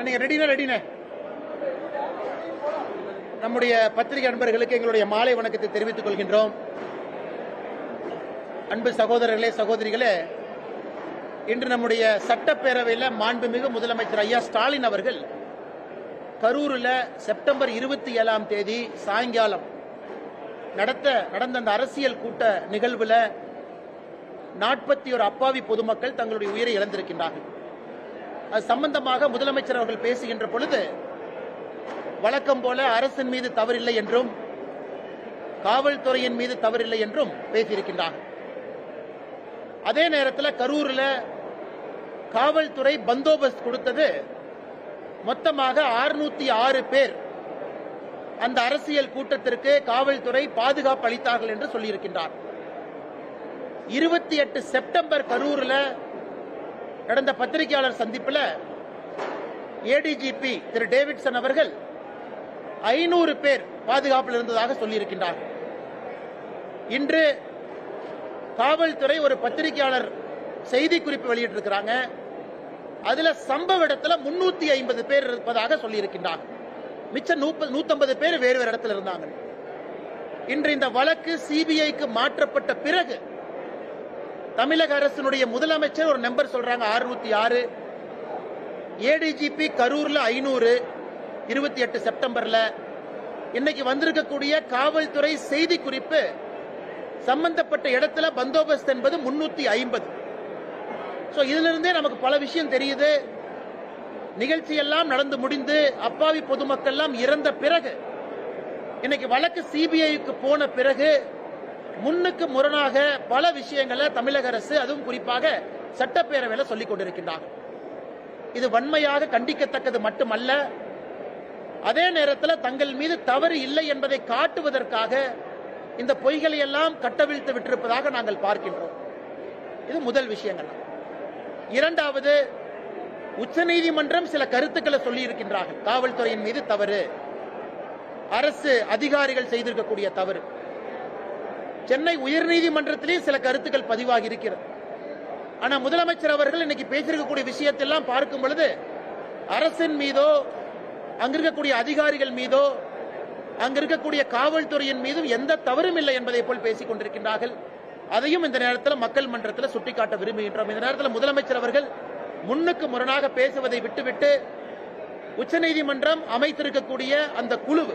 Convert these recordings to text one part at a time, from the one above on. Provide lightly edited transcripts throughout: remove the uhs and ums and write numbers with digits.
நீங்க ரெடினே நம்முடைய பத்திரிகை நண்பர்களுக்கு எங்களுடைய மாலை வணக்கத்தை தெரிவித்துக் கொள்கின்றோம். அன்பு சகோதரர்களே, சகோதரிகளே, இன்று நம்முடைய சட்டப்பேரவையில் மாண்புமிகு முதலமைச்சர் ஐயா ஸ்டாலின் அவர்கள் கரூரில் செப்டம்பர் 27ஆம் தேதி சாயங்காலம் நடந்த அந்த அரசியல் கூட்ட நிகழ்வில் 41 அப்பாவி பொதுமக்கள் தங்களுடைய உயிரை இழந்திருக்கின்றார்கள். அது சம்பந்தமாக முதலமைச்சர் அவர்கள் பேசுகின்ற பொழுது வழக்கம் போல அரசின் மீது தவறில்லை என்றும் காவல்துறையின் மீது தவறில்லை என்றும் பேசியிருக்கின்றார்கள். அதே நேரத்தில் கரூரில் காவல்துறை பந்தோபஸ்த் கொடுத்தது மொத்தமாக 606 பேர் அந்த அரசியல் கூட்டத்திற்கு காவல்துறை பாதுகாப்பு அளித்தார்கள் என்று சொல்லியிருக்கின்றார். 28 செப்டம்பர் கரூரில் நடந்த பத்திரிகையாளர் சந்திப்பில் ஏடிஜிபி திரு டேவிட்சன் அவர்கள் 500 பேர் பாதுகாப்பில் இருந்ததாக சொல்லியிருக்கின்றார். இன்று காவல்துறை ஒரு பத்திரிகையாளர் செய்தி குறிப்பு வெளியிட்டிருக்கிறாங்க. அதுல சம்பவ இடத்துல 350 பேர் இருப்பதாக சொல்லியிருக்கின்றார். மிச்சம் 150 பேர் வேறு வேறு இடத்துல இருந்தாங்க. இன்று இந்த வழக்கு சிபிஐக்கு மாற்றப்பட்ட பிறகு தமிழக அரசினுடைய முதலமைச்சர் ஒரு நம்பர் சொல்றாங்க 606, ஏடிஜிபி கரூர்ல 500, 28 செப்டம்பர்ல. இன்னைக்கு வந்திருக்கக்கூடிய காவல்துறை செய்தி குறிப்பு சம்பந்தப்பட்ட இடத்துல பந்தோபஸ்த் என்பது 350. இதுல இருந்தே நமக்கு பல விஷயம் தெரியுது. நிகழ்ச்சி எல்லாம் நடந்து முடிந்து அப்பாவி பொதுமக்கள் எல்லாம் இறந்த பிறகு இன்னைக்கு வழக்கு சிபிஐக்கு போன பிறகு முன்னுக்கு முரணாக பல விஷயங்களை தமிழக அரசு, அதுவும் குறிப்பாக சட்டப்பேரவையில் சொல்லிக் கொண்டிருக்கின்றார். இது வன்மையாக கண்டிக்கத்தக்கது மட்டுமல்ல, அதே நேரத்தில் தங்கள் மீது தவறு இல்லை என்பதை காட்டுவதற்காக இந்த பொய்களை எல்லாம் கட்டவிழ்த்து விட்டிருப்பதாக நாங்கள் பார்க்கின்றோம். இது முதல் விஷயங்கள். இரண்டாவது, உச்சநீதிமன்றம் சில கருத்துக்களை சொல்லி இருக்கின்றார்கள். காவல்துறையின் மீது தவறு, அரசு அதிகாரிகள் செய்திருக்கக்கூடிய தவறு. சென்னை உயர்நீதிமன்றத்திலே சில கருத்துக்கள் பதிவாகி இருக்கிறது. ஆனா முதலமைச்சர் அவர்கள் இன்னைக்கு பேசியிருக்கக்கூடிய விஷயத்தெல்லாம் பார்க்கும் பொழுது அரசின் மீதோ அங்க இருக்கக்கூடிய அதிகாரிகள் மீதோ அங்க இருக்கக்கூடிய காவல்துறையின் மீதும் எந்த தவறும் இல்லை என்பதை போல் பேசிக் கொண்டிருக்கின்றார்கள். அதையும் இந்த நேரத்தில் மக்கள் மன்றத்தில் சுட்டிக்காட்ட விரும்புகின்றோம். இந்த நேரத்தில் முதலமைச்சர் அவர்கள் முன்னுக்கு முரணாக பேசுவதை விட்டுவிட்டு உச்சநீதிமன்றம் அமைத்திருக்கக்கூடிய அந்த குழு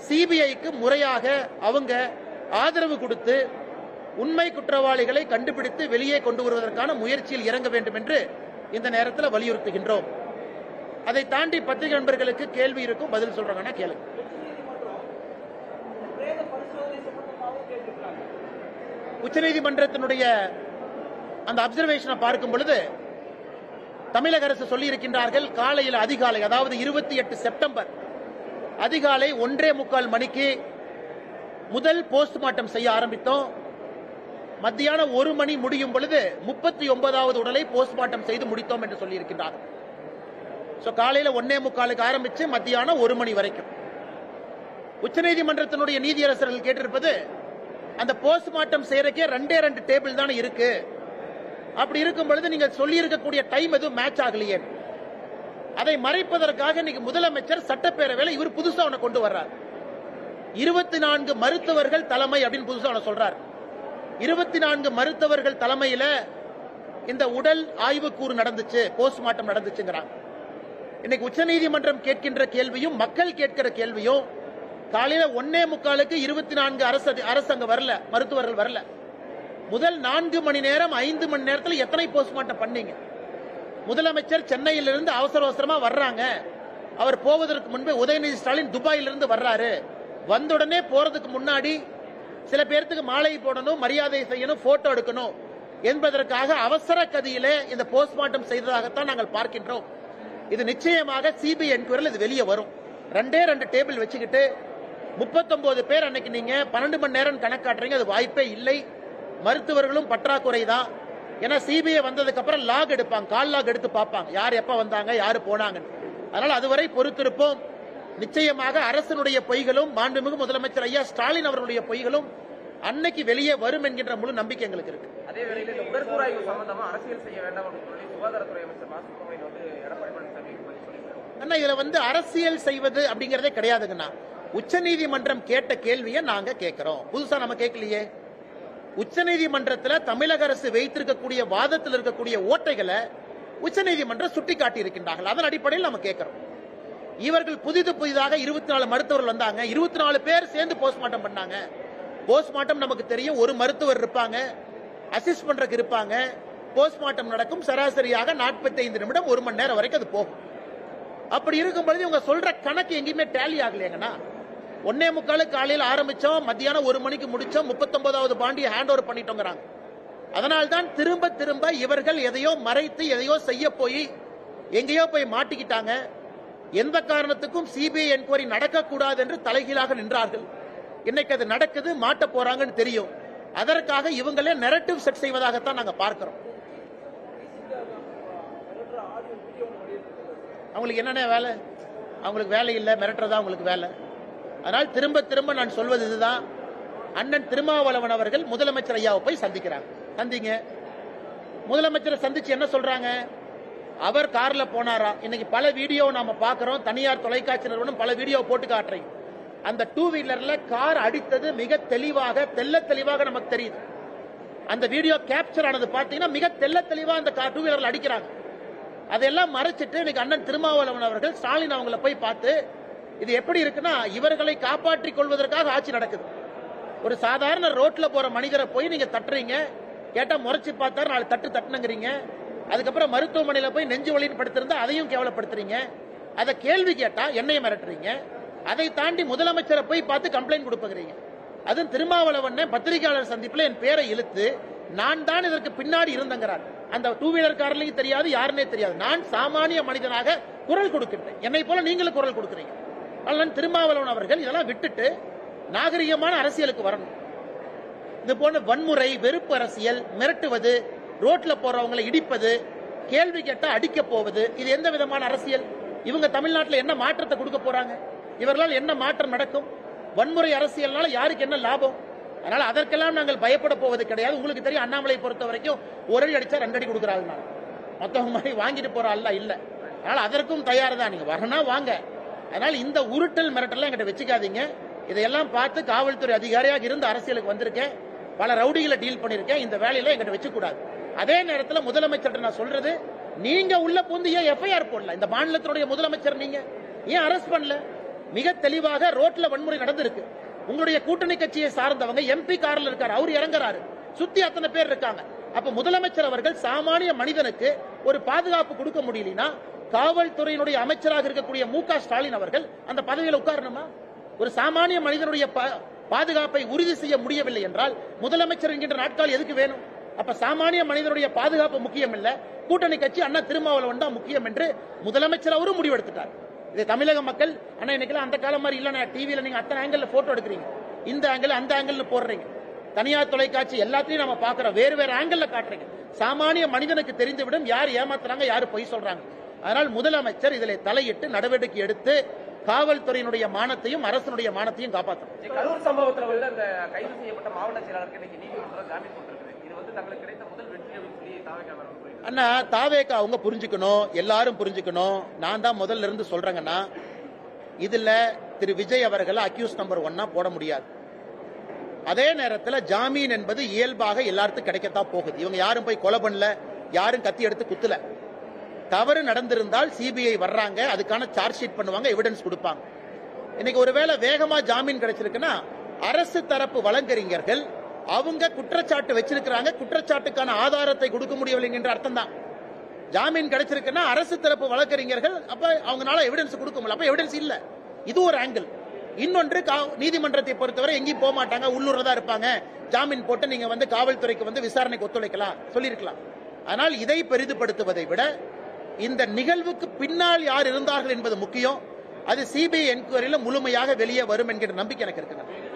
சிபிஐக்கு முறையாக அவங்க ஆதரவு கொடுத்து உண்மை குற்றவாளிகளை கண்டுபிடித்து வெளியே கொண்டு வருவதற்கான முயற்சியில் இறங்க வேண்டும் என்று இந்த நேரத்தில் வலியுறுத்துகின்றோம். அதை தாண்டி பத்திரிகை நண்பர்களுக்கு கேள்வி இருக்கும், பதில் சொல்றாங்கன்னா கேளுங்க. உச்சநீதிமன்றத்தினுடைய அந்த அப்சர்வேஷனை பார்க்கும் பொழுது தமிழக அரசு சொல்லி இருக்கின்றார்கள், காலையில் அதிகாலை, அதாவது 28 செப்டம்பர் அதிகாலை 1:45 மணிக்கு முதல் போஸ்ட்மார்ட்டம் செய்ய ஆரம்பித்தோம். மத்தியானம் 1 மணி முடியும் பொழுது 39வது உடலை போஸ்ட்மார்ட்டம் செய்து முடித்தோம் என்று சொல்லியிருக்கின்றார். காலையில் 1:45 ஆரம்பிச்சு மத்தியானம் 1 மணி வரைக்கும். உச்சநீதிமன்றத்தினுடைய நீதியரசர்கள் கேட்டிருப்பது, அந்த போஸ்ட்மார்ட்டம் செய்யறதுக்கே 2 டேபிள் தானே இருக்கு. அப்படி இருக்கும் பொழுது நீங்க சொல்லி இருக்கக்கூடிய டைம் எதுவும் மேட்ச் ஆகலையே. அதை மறைப்பதற்காக இன்னைக்கு முதலமைச்சர் சட்டப்பேரவையில் இவர் புதுசா ஒண்ணு கொண்டு வர்றார். 24 மருத்துவர்கள் தலைமை அப்படின்னு புதுசா ஒண்ணு சொல்றார். 24 மருத்துவர்கள் தலைமையில இந்த உடல் ஆய்வுக்கூறு நடந்துச்சு, போஸ்ட்மார்ட்டம் நடந்துச்சுங்கிறாங்க. இன்னைக்கு உச்சநீதிமன்றம் கேட்கின்ற கேள்வியும் மக்கள் கேட்கிற கேள்வியும், காலையில 1:45க்கு 24 அரசங்க வரல, மருத்துவர்கள் வரல. முதல் 4 மணி நேரம் 5 மணி நேரத்தில் எத்தனை போஸ்ட்மார்ட்டம் பண்ணீங்க? முதலமைச்சர் சென்னையிலிருந்து அவசரமா வர்றாங்க. அவர் போவதற்கு முன்பே உதயநிதி ஸ்டாலின் துபாயிலிருந்து வர்றாரு. வந்தவுடனே போறதுக்கு முன்னாடி சில பேருக்கு மாலை போடணும், மரியாதை செய்யணும், போட்டோ எடுக்கணும் என்பதற்காக அவசர கதியில இந்த போஸ்ட்மார்ட்டம் செய்ததாகத்தான் நாங்கள் பார்க்கின்றோம். இது நிச்சயமாக சிபிஐ என்கொயரியில் இது வெளியே வரும். 2 டேபிள் வச்சுக்கிட்டு 39 பேர் அன்னைக்கு நீங்க 12 மணி நேரம் கணக்காட்டுறீங்க. அது வாய்ப்பே இல்லை. மருத்துவர்களும் பற்றாக்குறை தான். ஏன்னா சிபிஐ வந்ததுக்கு அப்புறம் லாக் எடுப்பாங்க, கால் லாக் எடுத்து பார்ப்பாங்க, யார் எப்ப வந்தாங்க, யாரு போனாங்க. அதனால அதுவரை பொறுத்திருப்போம். நிச்சயமாக அரசனுடைய பொய்களும் மாண்புமிகு முதலமைச்சர் ஐயா ஸ்டாலின் அவர்களுடைய பொய்களும் அன்னைக்கு வெளியே வரும் என்கின்ற முழு நம்பிக்கை எங்களுக்கு இருக்கு. அதே வேளையில் உடற்கூறாய்வு சம்பந்தமா அரசியல் செய்ய வேண்டாம் அப்படின்னு சொல்லி சுகாதாரத்துறை அமைச்சர் மா. சுப்பிரமணியன் வந்து எடப்பாடி பழனிசாமி அண்ணா இதுல வந்து அரசியல் செய்வது அப்படிங்கறதே கிடையாதுங்கண்ணா. உச்சநீதிமன்றம் கேட்ட கேள்வியை நாங்க கேட்கிறோம். புதுசா நம்ம கேட்கலையே. உச்சநீதிமன்றத்தில் தமிழக அரசு வைத்திருக்கக்கூடிய வாதத்தில் இருக்கக்கூடிய ஓட்டைகளை உச்சநீதிமன்றம் சுட்டிக்காட்டி இருக்கின்றார்கள். அதன் அடிப்படையில் நம்ம கேட்கிறோம். இவர்கள் புதிதாக 24 மருத்துவர்கள் வந்தாங்க. 24 பேர் சேர்ந்து போஸ்ட்மார்ட்டம் பண்ணாங்க. போஸ்ட்மார்ட்டம் நமக்கு தெரியும், ஒரு மருத்துவர் இருப்பாங்க, அசிஸ்ட் பண்றதுக்கு இருப்பாங்க. போஸ்ட்மார்ட்டம் நடக்கும் சராசரியாக 45 நிமிடம் 1 மணி நேரம் வரைக்கும் அது போகும். அப்படி இருக்கும்போது இவங்க சொல்ற கணக்கு எங்கேயுமே டேலி ஆகலையேங்கண்ணா. 1:45 காலையில் ஆரம்பிச்சோம், மத்தியானம் 1 மணிக்கு முடிச்சோம், 39வது பாண்டியை ஹேண்ட் ஓவர் பண்ணிட்டோங்கிறாங்க. அதனால்தான் திரும்ப திரும்ப இவர்கள் எதையோ மறைத்து எதையோ செய்ய போய் எங்கேயோ போய் மாட்டிக்கிட்டாங்க. எந்த காரணத்துக்கும் சிபிஐ என்கொயரி நடக்கக்கூடாது என்று தலைகீழாக நின்றார்கள். இன்னைக்கு அது நடக்குது, மாட்ட போறாங்கன்னு தெரியும். அதற்காக இவங்களே நெரட்டிவ் செட் செய்வதாகத்தான் நாங்க பார்க்கிறோம். அவங்களுக்கு என்னென்ன வேலை? அவங்களுக்கு வேலை இல்லை, மிரட்டுறதா அவங்களுக்கு வேலை. அதனால் திரும்ப திரும்ப நான் சொல்வது இதுதான். அண்ணன் திருமாவளவன் அவர்கள் முதலமைச்சர் ஐயாவை போய் சந்திக்கிறாங்க. சந்திங்க. முதலமைச்சரை சந்திச்சு என்ன சொல்றாங்க? அவர் கார்ல போனாரா? இன்னைக்கு பல வீடியோ நாம பாக்குறோம். தனியார் தொலைக்காட்சி நிறுவனம் பல வீடியோ போட்டு காட்டுறீங்க. அந்த 2 வீலர்ல கார் அடித்தது மிக தெளிவாக தெளிவாக நமக்கு தெரியுது. அந்த வீடியோ கேப்சர் ஆனது பாத்தீங்கன்னா மிக தெளிவா அந்த 2 வீலர்ல அடிக்கிறாங்க. அதெல்லாம் மறைச்சிட்டு இன்னைக்கு அண்ணன் திருமாவளவன் அவர்கள் ஸ்டாலின் அவங்கள போய் பார்த்து இது எப்படி இருக்குன்னா இவர்களை காப்பாற்றிக் கொள்வதற்காக ஆட்சி நடக்குது. ஒரு சாதாரண ரோட்ல போற மனிதரை போய் நீங்க தட்டுறீங்க, கேட்டா முறைச்சு பார்த்தாரு 4 தட்டுனங்கிறீங்க. அதுக்கப்புறம் மருத்துவமனையில போய் நெஞ்சு வலின்னு படுத்திருந்தா அதையும் கேவலப்படுத்துறீங்க. அதை கேள்வி கேட்டா என்னைய மிரட்டுறீங்க. அதை தாண்டி முதலமைச்சரை போய் பார்த்து கம்ப்ளைண்ட் கொடுப்பீங்க. அதுவும் திருமாவளவன் பத்திரிகையாளர் சந்திப்புல என் பேரை இழுத்து நான் தான் இதற்கு பின்னாடி இருந்தங்கிறார். அந்த 2 வீலர் காரலையும் தெரியாது, யாருன்னே தெரியாது. நான் சாமானிய மனிதனாக குரல் கொடுக்கின்றேன். என்னை போல நீங்களும் குரல் கொடுக்கிறீங்க. ஆனால் திருமாவளவன் அவர்கள் இதெல்லாம் விட்டுட்டு நாகரிகமான அரசியலுக்கு வரணும். இது போன்ற வன்முறை, வெறுப்பு அரசியல், மிரட்டுவது, ரோட்ல போறவங்களை இடிப்பது, கேள்வி கேட்டா அடிக்க போவது, இது எந்த விதமான அரசியல்? இவங்க தமிழ்நாட்டில் என்ன மாற்றத்தை கொடுக்க போறாங்க? இவர்களால் என்ன மாற்றம் நடக்கும்? வன்முறை அரசியல்னால யாருக்கு என்ன லாபம்? அதனால அதற்கெல்லாம் நாங்கள் பயப்பட போவது கிடையாது. உங்களுக்கு தெரியும், அண்ணாமலை பொறுத்த வரைக்கும் ஒரு அடி அடிச்சா 2 அடி கொடுக்குறாள். மொத்தம் மாதிரி வாங்கிட்டு போற அல்ல இல்ல. அதனால அதற்கும் தயார் தான். நீங்க வரனா வாங்க. அதனால இந்த உருட்டல் மிரட்டல் என்கிட்ட வச்சுக்காதீங்க. இதையெல்லாம் பார்த்து காவல்துறை அதிகாரியாக இருந்து அரசியலுக்கு வந்திருக்கேன். பல ரவுடிகளை டீல் பண்ணிருக்கேன். இந்த வேலையில என்கிட்ட வச்சுக்கூடாது. அதே நேரத்தில் முதலமைச்சர் நான் சொல்றது, நீங்க உள்ள புந்து ஏன் எஃப்ஐஆர் போடல? இந்த மாநிலத்தினுடைய முதலமைச்சர் நீங்க ஏன் அரெஸ்ட் பண்ணல? மிக தெளிவாக ரோட்ல வன்முறை நடந்திருக்கு. உங்களுடைய கூட்டணி கட்சியை சார்ந்தவங்க எம்பி கார்ல இருக்காரு, அவர் இறங்குறாரு, சுத்தி அத்தனை பேர் இருக்காங்க. அப்ப முதலமைச்சர் அவர்கள் சாமானிய மனிதனுக்கு ஒரு பாதுகாப்பு கொடுக்க முடியலனா காவல்துறையினுடைய அமைச்சராக இருக்கக்கூடிய மு.க. ஸ்டாலின் அவர்கள் அந்த பதவியில் உட்காரணுமா? ஒரு சாமானிய மனிதனுடைய பாதுகாப்பை உறுதி செய்ய முடியவில்லை என்றால் முதலமைச்சர் என்கின்ற நாட்கள் எதுக்கு வேணும்? அப்ப சாமானிய மனிதனுடைய பாதுகாப்பு முக்கியம் இல்ல, கூட்டணி கட்சி அண்ணா திருமாவளவன் தான் முக்கியம் என்று முதலமைச்சர் அவரும் முடிவெடுத்துட்டார். இது தமிழக மக்கள் அண்ணா இன்னைக்கு அந்த காலம் மாதிரி இல்ல. டிவியில நீங்க அத்தனை ஆங்கிள் போட்டோ எடுக்கிறீங்க, இந்த ஆங்கிள் அந்த ஆங்கிள் போடுறீங்க, தனியார் தொலைக்காட்சி எல்லாத்தையும் நம்ம பாக்குறோம், வேறு வேறு ஆங்கிள் காட்டுறீங்க. சாமானிய மனிதனுக்கு தெரிந்துவிடும் யார் ஏமாத்துறாங்க, யாரு பொய் சொல்றாங்க. அதனால் முதலமைச்சர் இதில் தலையிட்டு நடவடிக்கை எடுத்து காவல்துறையினுடைய மானத்தையும் அரசனுடைய மானத்தையும் காப்பாற்றணும். கரூர் சம்பவத்தில் வந்து அந்த கைது செய்யப்பட்ட மாவட்ட செயலாளருக்கு இன்னைக்கு நீதிமன்றம் ஜாமீன் கொடுத்திருக்குது. இது வந்து தங்களுக்கு கிடைத்த முதல் வெற்றி அப்படின்னு சொல்லி தாவேகா அண்ணா, தாவேகா அவங்க புரிஞ்சுக்கணும், எல்லாரும் புரிஞ்சுக்கணும். நான் தான் முதல்ல இருந்து சொல்றேங்கன்னா, இதுல திரு விஜய் அவர்களை அக்யூஸ் நம்பர் 1 போட முடியாது. அதே நேரத்தில் ஜாமீன் என்பது இயல்பாக எல்லாருக்கும் கிடைக்கத்தான் போகுது. இவங்க யாரும் போய் கொலை பண்ணல, யாரும் கத்தி எடுத்து குத்துல. தவறு நடந்திருந்தால் சிபிஐ வர்றாங்க, அதுக்கான சார்ஜ் ஷீட் பண்ணுவாங்க, எவிடன்ஸ் கொடுப்பாங்க. இன்னைக்கு ஒருவேளை வேகமா ஜாமீன் கிடைச்சிருக்குன்னா அரசு தரப்பு வழக்கறிஞர்கள் அவங்க குற்றச்சாட்டு வச்சிருக்கிறாங்க, குற்றச்சாட்டுக்கான ஆதாரத்தை கொடுக்க முடியவில்லை என்ற அர்த்தம் தான். ஜாமீன் கிடைச்சிருக்குன்னா அரசு தரப்பு வழக்கறிஞர்கள் அப்ப அவங்களால எவிடன்ஸ் கொடுக்க முடியல, அப்ப எவிடன்ஸ் இல்ல. இது ஒரு ஆங்கிள். இன்னொன்று, நீதிமன்றத்தை பொறுத்தவரை எங்கேயும் போக மாட்டாங்க, உள்ளூர்ல தான் இருப்பாங்க. ஜாமீன் போட்டு நீங்க வந்து காவல்துறைக்கு வந்து விசாரணைக்கு ஒத்துழைக்கலாம் சொல்லியிருக்கலாம். ஆனால் இதை பெரிதுபடுத்துவதை விட இந்த நிகழ்வுக்கு பின்னால் யார் இருந்தார்கள் என்பது முக்கியம். அது சிபிஐ என்கொயரியில முழுமையாக வெளியே வரும் என்கிற நம்பிக்கை எனக்கு இருக்கு.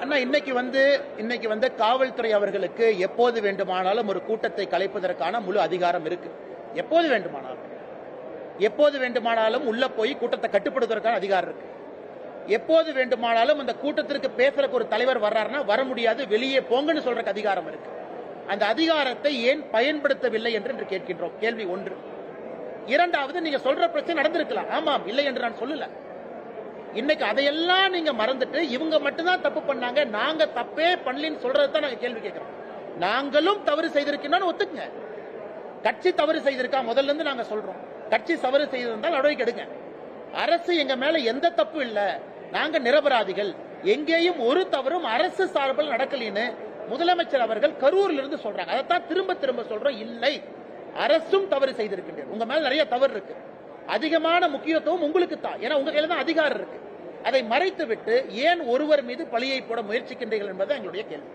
அண்ணா, இன்னைக்கு வந்து காவல்துறை அவர்களுக்கு எப்போது வேண்டுமானாலும் ஒரு கூட்டத்தை கலைப்பதற்கான முழு அதிகாரம் இருக்கு. எப்போது வேண்டுமானாலும் எப்போது வேண்டுமானாலும் உள்ள போய் கூட்டத்தை கட்டுப்படுத்துவதற்கான அதிகாரம் இருக்கு. எப்போது வேண்டுமானாலும் அந்த கூட்டத்திற்கு பேசுறதுக்கு ஒரு தலைவர் வர்றாருன்னா வர முடியாது, வெளியே போங்கன்னு சொல்றதுக்கு அதிகாரம் இருக்கு. அந்த அதிகாரத்தை ஏன் பயன்படுத்தவில்லை என்று கேட்கின்றோம். கேள்வி ஒன்று. இரண்டாவது, நீங்க சொல்ற பிரச்சனை நடந்திருக்கலாம், ஆமாம், இல்லை என்று நான் சொல்லல. இன்னைக்கு அதையெல்லாம் நீங்க மறந்துட்டு இவங்க மட்டும்தான் தப்பு பண்ணாங்க, நாங்க தப்பே பண்ணலின்னு சொல்றதுதான் நாங்க கேள்வி கேட்கிறோம். நாங்களும் தவறு செய்திருக்கோம்னு ஒத்துக்குங்க. கட்சி தவறு செய்திருக்கா முதல்ல இருந்து நாங்க சொல்றோம். கட்சி தவறு செய்திருந்தால் நடவடிக்கை எடுங்க. அரசு எங்க மேல எந்த தப்பு இல்ல, நாங்க நிரபராதிகள், எங்கேயும் ஒரு தவறும் அரசு சார்பில் நடக்கலின்னு முதலமைச்சர் அவர்கள் கரூரில் இருந்து சொல்றாங்க. அதைத்தான் திரும்ப திரும்ப சொல்றோம். இல்லை, அரசும் தவறு செய்திருக்கின்றது. உங்க மேல நிறைய தவறு இருக்கு. அதிகமான முக்கியத்துவம் உங்களுக்கு தான், ஏன்னா உங்க கையில தான் அதிகாரம் இருக்கு. அதை மறைத்து விட்டு ஏன் ஒருவர் மீது பழியை போட முயற்சிக்கின்றீர்கள் என்பது எங்களுடைய கேள்வி.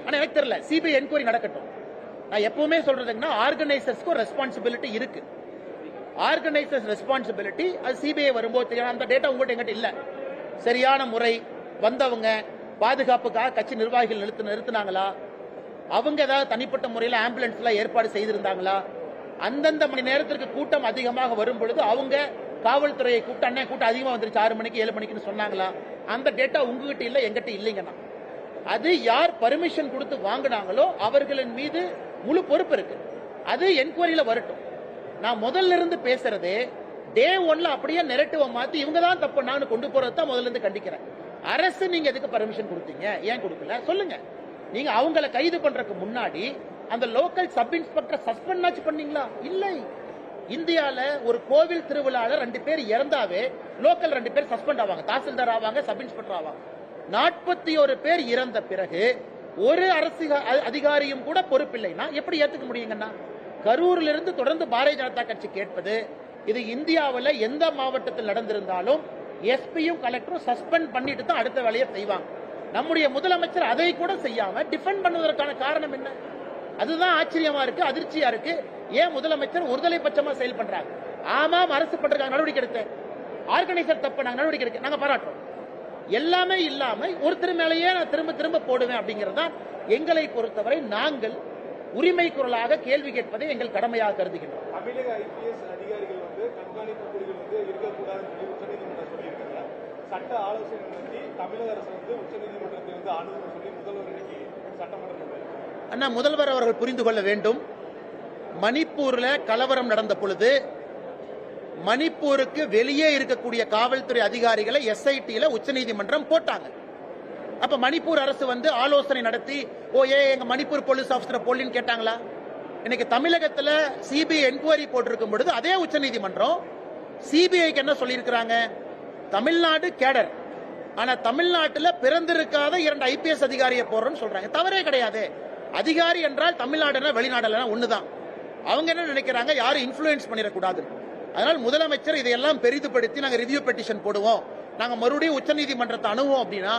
ஆனா எனக்கு தெரியல, சிபிஐ என்கொயரி நடக்கட்டும். நான் எப்பவுமே சொல்றதுன்னா ஆர்கனைசர்ஸ்க்கு ஒரு ரெஸ்பான்சிபிலிட்டி இருக்கு. ஆர்கனைசர்ஸ் ரெஸ்பான்சிபிலிட்டி அது சிபிஐ வரும்போது அந்த டேட்டா உங்கள்கிட்ட எங்கிட்ட இல்ல. சரியான முறை வந்தவங்க பாதுகாப்புக்காக கட்சி நிர்வாகிகள் நிறுத்தினாங்களா, அவங்க ஏதாவது தனிப்பட்ட முறையில் ஆம்புலன்ஸ்ல ஏற்பாடு செய்திருந்தாங்களா, அந்தந்த மணி நேரத்திற்கு கூட்டம் அதிகமாக வரும் பொழுது அவங்க காவல்துறையை கூப்பிட்டு அண்ணன் கூட்டம் அதிகமாக வந்துருச்சு 6 மணிக்கு 7 மணிக்குன்னு சொன்னாங்களா, அந்த டேட்டா உங்ககிட்ட இல்ல, எங்கிட்ட இல்லைங்கண்ணா. அது யார் பர்மிஷன் கொடுத்து வாங்கினாங்களோ அவர்களின் மீது முழு பொறுப்பு இருக்கு. அது என்கொயரியில வரட்டும். நான் முதல்ல இருந்து பேசுறதே டே ஒன்ல அப்படியே நெரட்டிவ மாத்தி இவங்க தான் தப்பு நான் கொண்டு போறது தான் முதல்ல இருந்து கண்டிக்கிறேன். அரசு நீங்க எதுக்கு பர்மிஷன் கொடுத்தீங்க, ஏன் கொடுக்கல சொல்லுங்க. நீங்க அவங்களை கைது பண்றதுக்கு முன்னாடி அந்த லோக்கல் சப் இன்ஸ்பெக்டர் சஸ்பெண்ட் பண்ணீங்களா? இல்லை. இந்தியால ஒரு கோவில் திருவிழால 2 பேர் இறந்தாவே லோக்கல் 2 பேர் சஸ்பெண்ட் ஆவாங்க, தாசில்தார் ஆவாங்க, சப் இன்ஸ்பெக்டர் ஆவாங்க. 41 பேர் இறந்த பிறகு ஒரு அரசு அதிகாரியும் கூட பொறுப்பில்லைன்னா எப்படி ஏத்துக்க முடியுங்கன்னா? கரூரில் இருந்து தொடர்ந்து பாரதிய ஜனதா கட்சி கேட்பது, இது இந்தியாவில் எந்த மாவட்டத்தில் நடந்திருந்தாலும் எஸ்பியும் கலெக்டரும் சஸ்பெண்ட் பண்ணிட்டு தான் அடுத்த வேலையை செய்வாங்க. நம்முடைய முதலமைச்சர் அதை கூட செய்யாம டிஃபெண்ட் பண்ணுவதற்கான காரணம் என்ன? அதுதான் ஆச்சரியமா இருக்கு, அதிர்ச்சியா இருக்கு. ஏன் முதலமைச்சர் ஒருதலை பட்சமா செயல் பண்றாங்க? ஆமாம், அரசு பண்றாங்க, நடவடிக்கை எடுத்து. ஆர்கனைசர் தப்பு, நாங்க நடவடிக்கை எடுக்க நாங்க பாராட்டுறோம். எல்லாமே இல்லாம ஒருத்தர் மேலேயே நான் திரும்ப திரும்ப போடுவேன் அப்படிங்கிறது தான் எங்களை பொறுத்தவரை நாங்கள் உரிமை குரலாக கேள்வி கேட்பதை எங்கள் கடமையாக கருதுகின்றோம். தமிழக ஐபிஎஸ் அதிகாரிகள் கண்காணிப்பு குழுவில் இருக்கக்கூடாதுன்னு உச்சநீதிமன்றம் சொல்லியிருக்காங்க. சட்ட ஆலோசனை நடத்தி தமிழக அரசு உச்சநீதிமன்றத்தை அணுகுன்னு சொல்லி முதல்வர் இன்னைக்கு சட்டமன்றத்தில். அண்ணா, முதல்வர் அவர்கள் புரிந்து கொள்ள வேண்டும். மணிப்பூர்ல கலவரம் நடந்த பொழுது மணிப்பூருக்கு வெளியே இருக்கக்கூடிய காவல்துறை அதிகாரிகளை எஸ்ஐடியில உச்சநீதிமன்றம் போட்டாங்க. அப்ப மணிப்பூர் அரசு ஆலோசனை நடத்தி எங்க மணிப்பூர் போலீஸ் ஆபீசர் போலின்னு கேட்டாங்களா? இன்னைக்கு தமிழகத்துல சிபிஐ என்கொயரி போட்டிருக்கும் பொழுது அதே உச்சநீதிமன்றம் சிபிஐக்கு என்ன சொல்லியிருக்கிறாங்க? தமிழ்நாடு கேடர், ஆனா தமிழ்நாட்டில் பிறந்திருக்காத 2 ஐபிஎஸ் அதிகாரியை போடுறோம்னு சொல்றாங்க. தவறே கிடையாது. அதிகாரி என்றால் தமிழ்நாடுனா வெளிநாடுனா ஒண்ணுதான். அவங்க என்ன நினைக்கிறாங்க, யாரும் இன்ஃபுளுன்ஸ் பண்ணிடக்கூடாது. அதனால் முதலமைச்சர் இதையெல்லாம் பெரிதுபடுத்தி நாங்க ரிவ்யூ பெட்டிஷன் போடுவோம், நாங்க மறுபடியும் உச்சநீதிமன்றத்தை அணுகுவோம் அப்படின்னா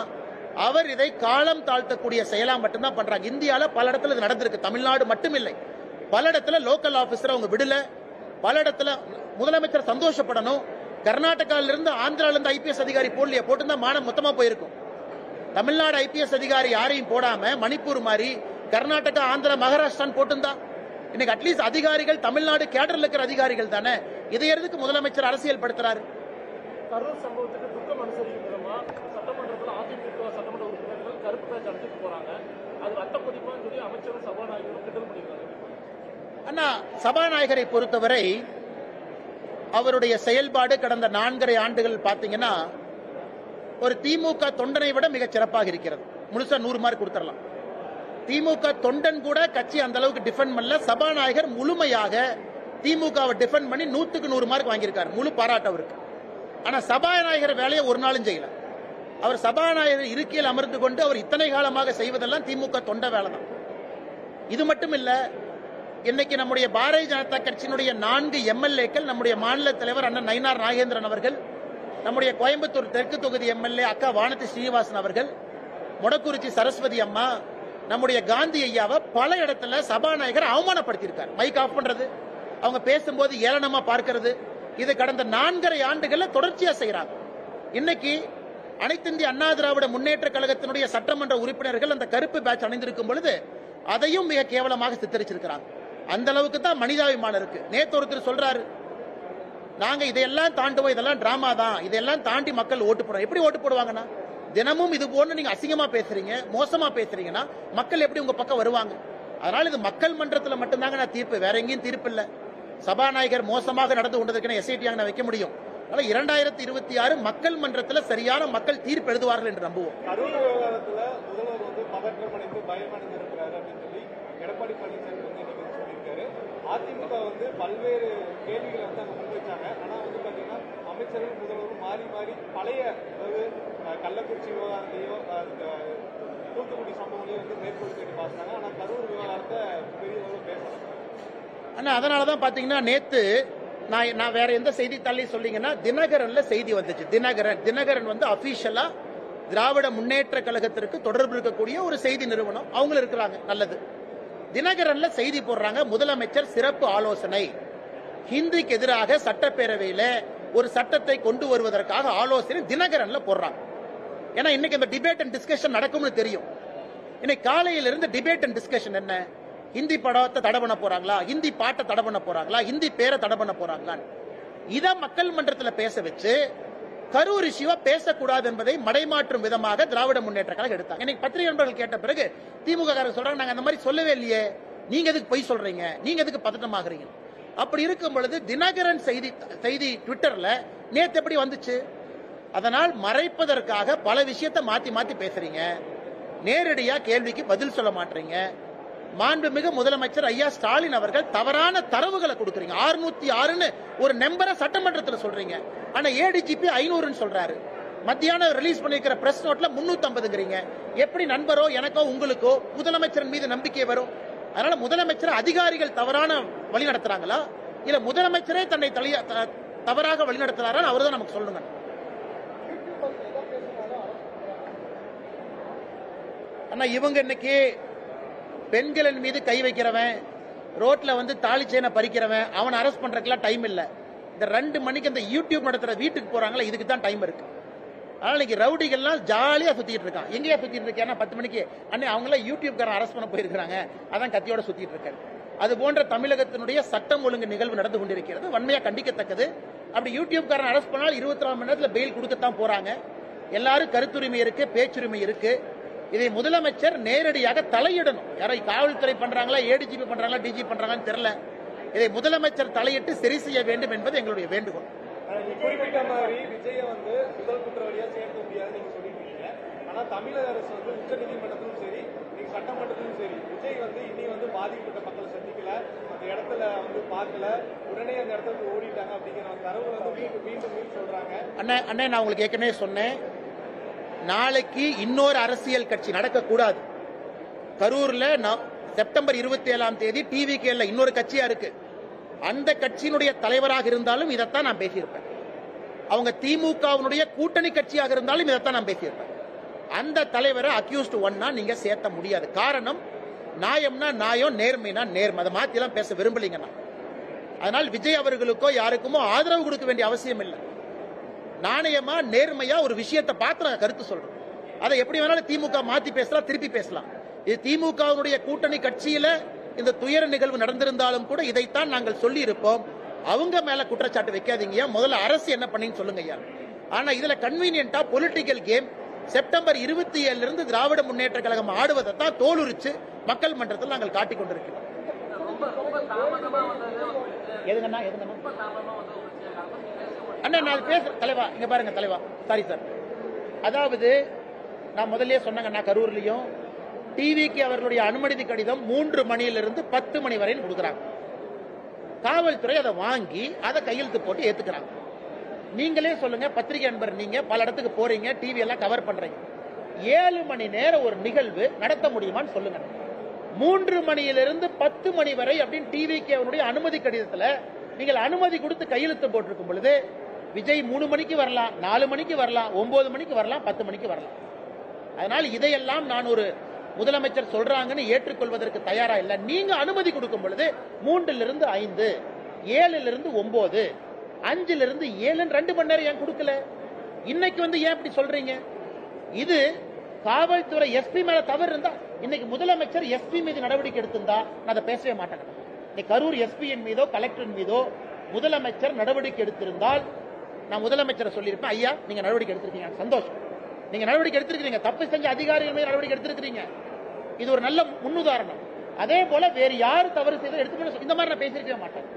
அவர் இதை காலம் தாழ்த்தக்கூடிய செயலா மட்டும்தான் பண்றாங்க. இந்தியால பல இடத்துல இது நடந்திருக்கு, தமிழ்நாடு மட்டுமில்லை. பல இடத்துல லோக்கல் ஆபீசர் அவங்க விடல. பல இடத்துல முதலமைச்சர் சந்தோஷப்படணும். கர்நாடகால இருந்து ஆந்திரால இருந்து ஐபிஎஸ் அதிகாரி போடலையே, போட்டுதான் மானம் மொத்தமா போயிருக்கும். தமிழ்நாடு ஐபிஎஸ் அதிகாரி யாரையும் போடாம மணிப்பூர் மாதிரி கர்நாடகா, ஆந்திரா, மகாராஷ்டிரான் போட்டுந்தா இன்னைக்கு அட்லீஸ்ட் அதிகாரிகள் தமிழ்நாடு கேடர்ல இருக்கிற அதிகாரிகள் தானே. இதை எதுக்கு முதலமைச்சர் அரசியல் படுத்துறாரு? கரூர் சம்பவத்துக்கு துக்கம் அனுசரிக்கும் விதமா சட்டமன்றத்தில் அதிமுக சட்டமன்ற உறுப்பினர்கள் கருப்பு பேச்சு அடிச்சுட்டு போறாங்க. அது ரத்த கொதிப்பான்னு சொல்லி அமைச்சரும் சபாநாயகரும் கிண்டல் பண்ணிருக்காங்க. அண்ணா, சபாநாயகரை பொறுத்தவரை அவருடைய செயல்பாடு கடந்த 4.5 ஆண்டுகள் பாத்தீங்கன்னா ஒரு திமுக தொண்டனை விட மிக சிறப்பாக இருக்கிறது. முழுசா 100 மார்க் கொடுத்துடலாம். திமுக தொண்டன் கூட கட்சி அந்த அளவுக்கு டிஃபெண்ட் பண்ணல. சபாநாயகர் முழுமையாக திமுகவை டிஃபெண்ட் பண்ணி 100க்கு 100 மார்க் வாங்கியிருக்காரு. முழு பாராட்டு அவருக்கு. ஆனா சபாநாயகர் வேலையை ஒரு நாளும் செய்யல. அவர் சபாநாயகர் இருக்கையில் அமர்ந்து கொண்டு அவர் இத்தனை காலமாக செய்வதெல்லாம் திமுக தொண்ட வேலை தான். இது மட்டும் இல்ல, இன்னைக்கு நம்முடைய பாரதிய ஜனதா கட்சியினுடைய 4 எம்எல்ஏக்கள், நம்முடைய மாநில தலைவர் அண்ணன் நயினார் நாகேந்திரன் அவர்கள், நம்முடைய கோயம்புத்தூர் தெற்கு தொகுதி எம்எல்ஏ அக்கா வானதி ஸ்ரீனிவாசன் அவர்கள், மொடக்குறிச்சி சரஸ்வதி அம்மா, நம்முடைய காந்தி ஐயாவை பல இடத்துல சபாநாயகர் அவமானப்படுத்தியிருக்கார். மைக் ஆஃப் பண்றது, அவங்க பேசும்போது ஏளனமா பார்க்கிறது, இது கடந்த 4.5 ஆண்டுகள்ல தொடர்ச்சியா செய்யறாங்க. இன்னைக்கு அனைத்து இந்திய அண்ணா திராவிட முன்னேற்ற கழகத்தினுடைய சட்டமன்ற உறுப்பினர்கள் அந்த கருப்பு பேட்ச் அணிந்திருக்கும் பொழுது அதையும் மிக கேவலமாக சித்தரிச்சிருக்கிறாங்க. அந்த அளவுக்கு தான் மனிதாபிமானம் இருக்கு. நேத்து ஒருத்தர் சொல்றாரு, நாங்க இதையெல்லாம் தாண்டுவோம், இதெல்லாம் டிராமா தான், இதெல்லாம் தாண்டி மக்கள் ஓட்டு போடுவோம். எப்படி ஓட்டு போடுவாங்கன்னா, தினமும் இது போன்று நீங்க அசிங்கமா பேசுறீங்க, மோசமா பேசுறீங்கன்னா மக்கள் எப்படி உங்க பக்கம் வருவாங்க? அதனால இது மக்கள் மன்றத்தில் மட்டும்தாங்க நான் தீர்ப்பு, வேற எங்கேயும் தீர்ப்பு இல்ல. சபாநாயகர் மோசமாக நடந்து கொண்டதற்கு எஸ்ஐடி நான் வைக்க முடியும். அதனால 2026 மக்கள் மன்றத்தில் சரியான மக்கள் தீர்ப்பு எழுதுவார்கள் என்று நம்புவோம். கரூர் விவகாரத்துல முதல்வர் வந்து பதற்றமடைந்து பயமடைந்து இருக்கிறாரு அப்படின்னு சொல்லி எடப்பாடி பழனிசாமி வந்து இன்னைக்கு சொல்லியிருக்காரு. அதிமுக வந்து பல்வேறு கேள்விகளை வந்து அங்க முன்வைச்சாங்க. ஆனா வந்து பாத்தீங்கன்னா அமைச்சர்கள் முதல்வரும் மாறி மாறி பழைய, அதாவது கள்ளக்குறிச்சி விவகாரத்தையோ தூத்துக்குடி சம்பவங்களையும் வந்து மேற்கோள் தேடி பார்த்தாங்க. ஆனா கரூர் விவகாரத்தை பெரிய அளவு பேசணும். ஆனா அதனாலதான் பாத்தீங்கன்னா நேத்து நான் வேற எந்த செய்தித்தாளையும் சொல்லிங்கன்னா தினகரன்ல செய்தி வந்துச்சு. தினகரன் வந்து அபிஷியலா திராவிட முன்னேற்ற கழகத்திற்கு தொடர்பு இருக்கக்கூடிய ஒரு செய்தி நிறுவனம், அவங்களும் இருக்கிறாங்க, நல்லது. தினகரன்ல செய்தி போடுறாங்க, முதலமைச்சர் சிறப்பு ஆலோசனை, ஹிந்திக்கு எதிராக சட்டப்பேரவையில ஒரு சட்டத்தை கொண்டு வருவதற்காக ஆலோசனை தினகரன்ல போடுறாங்க. ஏன்னா இன்னைக்கு இந்த டிபேட் அண்ட் டிஸ்கஷன் நடக்கும்னு தெரியும். இன்னைக்கு காலையில இருந்து டிபேட் அண்ட் டிஸ்கஷன் என்ன, ஹிந்தி படத்தை தடை பண்ண போறாங்களா, ஹிந்தி பாட்டை தடை பண்ண போறாங்களா, ஹிந்தி பேரை தடை பண்ண போறாங்களா, இத மக்கள் மன்றத்தில் பேச வச்சு கரூர் இஷ்யூவா பேசக்கூடாது என்பதை மடைமாற்றும் விதமாக திராவிட முன்னேற்ற கழகம் எடுத்தாங்க. இன்னைக்கு பத்திரிகை நண்பர்கள் கேட்ட பிறகு திமுக சொல்றாங்க, நாங்க அந்த மாதிரி சொல்லவே இல்லையே, நீங்க எதுக்கு பொய் சொல்றீங்க, நீங்க எதுக்கு பதட்டமாகறீங்க? அப்படி இருக்கும் பொழுது தினகரன் செய்தி ட்விட்டர்ல நேத்து எப்படி வந்துச்சு? அதனால் மறைப்பதற்காக பல விஷயத்தை மாத்தி மாத்தி பேசுறீங்க, நேரடியா கேள்விக்கு பதில் சொல்ல மாட்டீங்க. மாண்புமிகு முதலமைச்சர் ஐயா ஸ்டாலின் அவர்கள் தவறான தரவுகளை கொடுக்குறீங்க. 606 ஒரு நம்பரை சட்டமன்றத்தில் சொல்றீங்க, ஆனா ஏடிஜிபி 500 சொல்றாரு. மத்தியானம் ரிலீஸ் பண்ணிருக்கிற பிரஸ் நோட்ல 350ங்கிறீங்க. எப்படி நண்பரோ எனக்கோ உங்களுக்கோ முதலமைச்சர் மீது நம்பிக்கை வரும்? அதனால முதலமைச்சர் அதிகாரிகள் தவறான வழி நடத்துறாங்களா, இல்ல முதலமைச்சரே தன்னை தவறாக வழி நடத்துறாரா, அவர்தான் நமக்கு சொல்லுங்க. ஆனா இவங்க இன்னைக்கு பெண்களின் மீது கை வைக்கிறவன், ரோட்ல வந்து தாலி செயினை பறிக்கிறவன், அவனை அரெஸ்ட் பண்றதுக்குலாம் டைம் இல்ல. இந்த 2 மணிக்கு இந்த யூடியூப் நடத்துற வீட்டுக்கு போறாங்களா, இதுக்கு தான் டைம் இருக்கு. அதனால இன்னைக்கு ரவுடிகள்லாம் ஜாலியா சுத்திட்டு இருக்கான். எங்கேயா சுத்திட்டு இருக்கேன்னா 10 மணிக்கு அண்ணே அவங்கள யூடியூப்காரன் அரெஸ்ட் பண்ண போயிருக்காங்க, அதான் கத்தியோட சுத்திட்டு இருக்காரு. அது போன்ற தமிழகத்தினுடைய சட்டம் ஒழுங்கு நிகழ்வு நடந்து கொண்டிருக்கிறது, வன்மையா கண்டிக்கத்தக்கது. அப்படி யூடியூப்காரன் அரெஸ்ட் பண்ணால் 24 மணி நேரத்தில் பெயில் கொடுக்கத்தான் போறாங்க. எல்லாரும் கருத்துரிமை இருக்கு, பேச்சுரிமை இருக்கு. இதை முதலமைச்சர் நேரடியாக தலையிடணும். யாரோ காவல்துறை பண்றாங்களா, ஏடிஜிபி பண்றாங்களா, டிஜிபி பண்றாங்கன்னு தெரியல. இதை முதலமைச்சர் தலையிட்டு சரி செய்ய வேண்டும் என்பது எங்களுடைய வேண்டுகோள். குறிப்பிட்ட மாதிரி விஜய வந்து முதல் குற்றவாளியா சேர்க்க முடியாது நீங்க சொல்லிருக்கீங்க. ஆனா தமிழக அரசு வந்து உச்ச நீதிமன்றத்திலும் சரி, நீங்க சட்டமன்றத்திலும் சரி, விஜய் வந்து இனி வந்து பாதிக்கப்பட்ட மக்களை சந்திக்கல, அந்த இடத்துல வந்து பார்க்கல, உடனே அந்த இடத்துல ஓடிட்டாங்க அப்படிங்கிற தரவு வந்து மீண்டும் சொல்றாங்க. அண்ணே நான் உங்களுக்கு ஏற்கனவே சொன்னேன், நாளைக்கு இன்னொரு அரசியல் கட்சி நடக்கக்கூடாது. கரூர்ல செப்டம்பர் 27ஆம் தேதி டிவிகேல இன்னொரு கட்சியா இருக்கு. அந்த கட்சியினுடைய தலைவராக இருந்தாலும் இதைத்தான் நான் பேசியிருப்பேன். அவங்க திமுகவினுடைய கூட்டணி கட்சியாக இருந்தாலும் இதைத்தான் நான் பேசியிருப்பேன். அந்த தலைவரை அக்யூஸ்ட் ஒன்னா நீங்க சேர்த்த முடியாது. காரணம், நியாயம்னா நியாயம், நேர்மைனா நேர்மை. அதை மாத்தி எல்லாம் பேச விரும்பலீங்கன்னா. அதனால் விஜய் அவர்களுக்கோ யாருக்குமோ ஆதரவு கொடுக்க வேண்டிய அவசியம் இல்லை. நாணயமா நேர்மையா ஒரு விஷயத்தை பார்த்து கருத்து சொல்றோம். அதை எப்படி வேணாலும் திமுக மாத்தி பேசலாம், திருப்பி பேசலாம். இது திமுகவுடைய கூட்டணி கட்சியில இந்த துயர நிகழ்வு நடந்திருந்தாலும் கூட இதைத்தான் நாங்கள் சொல்லி இருப்போம். அவங்க மேல குற்றச்சாட்டு வைக்காதீங்க, முதல்ல அரசு என்ன பண்ணீங்கன்னு சொல்லுங்க ஐயா. ஆனா இதுல கன்வீனியன்டா பொலிட்டிக்கல் கேம் செப்டம்பர் 27 இருந்து திராவிட முன்னேற்ற கழகம் ஆடுவதைத்தான் தோலுரிச்சு மக்கள் மன்றத்தில் நாங்கள் காட்டிக் கொண்டிருக்கிறோம். எதுங்கண்ணா அண்ணா நான் பேசுற தலைவா, இங்க பாருங்க தலைவா, சாரி சார். அதாவது நான் முதல்ல சொன்னாங்க, கரூர்லயும் டிவிக்கு அவர்களுடைய அனுமதி கடிதம் 3 மணியிலிருந்து 10 மணி வரை கொடுக்குறாங்க. காவல்துறை அதை வாங்கி அதை கையெழுத்து போட்டு ஏத்துக்கிறாங்க. நீங்களே சொல்லுங்க, பத்திரிகை நண்பர், நீங்க பல இடத்துக்கு போறீங்க, டிவி எல்லாம் கவர் பண்றீங்க, 7 மணி நேரம் ஒரு நிகழ்வு நடத்த முடியுமான்னு சொல்லுங்க. 3 மணியிலிருந்து 10 மணி வரை அப்படின்னு டிவிக்கு அவருடைய அனுமதி கடிதத்துல நீங்கள் அனுமதி கொடுத்து கையெழுத்து போட்டிருக்கும் பொழுது விஜய் 3 மணிக்கு வரலாம், 4 மணிக்கு வரலாம், 9 மணிக்கு வரலாம், 10 மணிக்கு வரலாம். அதனால் இதையெல்லாம் நான் ஒரு முதலமைச்சர் சொல்றாங்கன்னு ஏற்றுக்கொள்வதற்கு தயாரா இல்ல. நீங்க அனுமதி கொடுக்கும் பொழுது 3லிருந்து 5, 7லிருந்து 9, 5லிருந்து 7 2 மணி நேரம் ஏன் கொடுக்கல? இன்னைக்கு வந்து ஏன் இப்படி சொல்றீங்க? இது காவல்துறை எஸ்பி மேல தவறு இருந்தா இன்னைக்கு முதலமைச்சர் எஸ்பி மீது நடவடிக்கை எடுத்திருந்தா நான் அதை பேசவே மாட்டேன். இன்னைக்கு கரூர் எஸ்பியின் மீதோ கலெக்டரின் மீதோ முதலமைச்சர் நடவடிக்கை எடுத்திருந்தால் நான் முதலமைச்சரை சொல்லியிருப்பேன், ஐயா நீங்க நடவடிக்கை எடுத்திருக்கீங்க, சந்தோஷம், நீங்க நடவடிக்கை எடுத்திருக்கீங்க, தப்பு செஞ்ச அதிகாரிகள் மீது நடவடிக்கை எடுத்திருக்கீங்க, இது ஒரு நல்ல முன்னுதாரணம். அதே போல வேறு யாரு தவறு செய்தோ எடுத்து இந்த மாதிரி நான் பேசியிருக்கவே மாட்டேன்.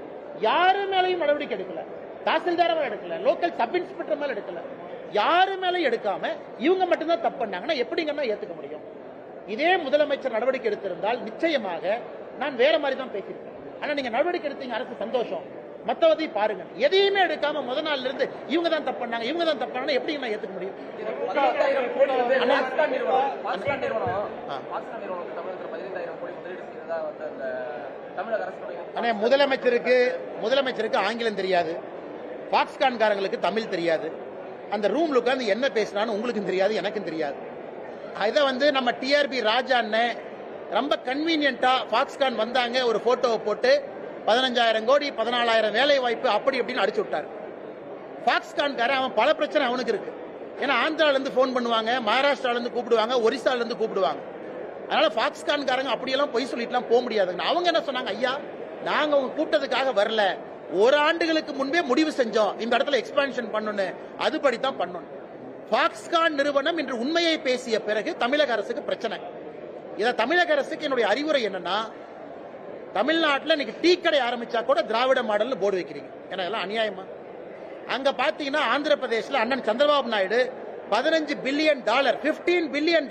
யாரு மேலையும் நடவடிக்கை எடுக்கல, தாசில்தார மேல எடுக்கல, லோக்கல் சப் இன்ஸ்பெக்டர் மேல எடுக்கல, யாரு மேலையும் எடுக்காம இவங்க மட்டும்தான் தப்பு பண்ணாங்கன்னா எப்படிங்கன்னா ஏத்துக்க முடியும்? இதே முதலமைச்சர் நடவடிக்கை எடுத்திருந்தால் நிச்சயமாக நான் வேற மாதிரி தான் பேசியிருக்கேன். ஆனா நீங்க நடவடிக்கை எடுத்தீங்க, அரசு சந்தோஷம், மத்தவதை பாருங்க. எதையுமே எடுக்காம முத நாள்ல இருந்து இவங்க தான் தப்பு பண்ணாங்க, இவங்க தான் தப்பு பண்ணாங்க, எப்படி நான் ஏத்துக்க முடியும்? 15,000 கோடி வந்து பாஸ்கான் நிறுவனம் தமிழகத்தில் 15,000 கோடி முதலீடு செய்ததா வந்து அந்த தமிழக அரசு. முதலமைச்சருக்கு ஆங்கிலம் தெரியாது, பாக்ஸ்கான்காரங்களுக்கு தமிழ் தெரியாது, அந்த ரூம்ல உட்கார்ந்து என்ன பேசினான்னு உங்களுக்கும் தெரியாது, எனக்கும் தெரியாது. இதை வந்து நம்ம டிஆர்பி ராஜா அண்ணன் ரொம்ப கன்வீனியன்டா பாக்ஸ்கான் வந்தாங்க, ஒரு போட்டோவை போட்டு 15,000 கோடி 14,000 வேலை வாய்ப்பு அப்படி அப்படின்னு அடிச்சு விட்டாரு. பாக்ஸ்கான்காரன் அவன் பல பிரச்சனை அவனுக்கு இருக்கு. ஏன்னா ஆந்திரால இருந்து போன் பண்ணுவாங்க, மகாராஷ்டிரால இருந்து கூப்பிடுவாங்க, ஒரிசால இருந்து கூப்பிடுவாங்க. அதனால பாக்ஸ்கான்காரங்க அப்படியெல்லாம் பொய் சொல்லிட்டுலாம் போக முடியாதுங்க. அவங்க என்ன சொன்னாங்க, ஐயா நாங்க உங்க கூட்டத்துக்காக வரல, ஒரு ஆண்டுகளுக்கு முன்பே முடிவு செஞ்சோம் இந்த இடத்துல எக்ஸ்பான்ஷன் பண்ணணும், அதுபடித்தான் பண்ணணும். பாக்ஸ்கான் நிறுவனம் இன்று உண்மையை பேசிய பிறகு தமிழக அரசுக்கு பிரச்சனை. இத தமிழக அரசுக்கு என்னுடைய அறிவுரை என்னன்னா, தமிழ்நாட்டில் இன்னைக்கு டீ கடை ஆரம்பிச்சா கூட திராவிட மாடல் போர்டு வைக்கிறீங்க, ஏன்னா இதெல்லாம் அநியாயமா? அங்க பாத்தீங்கன்னா ஆந்திர பிரதேசல அண்ணன் சந்திரபாபு நாயுடு $15 பில்லியன் 15 பில்லியன்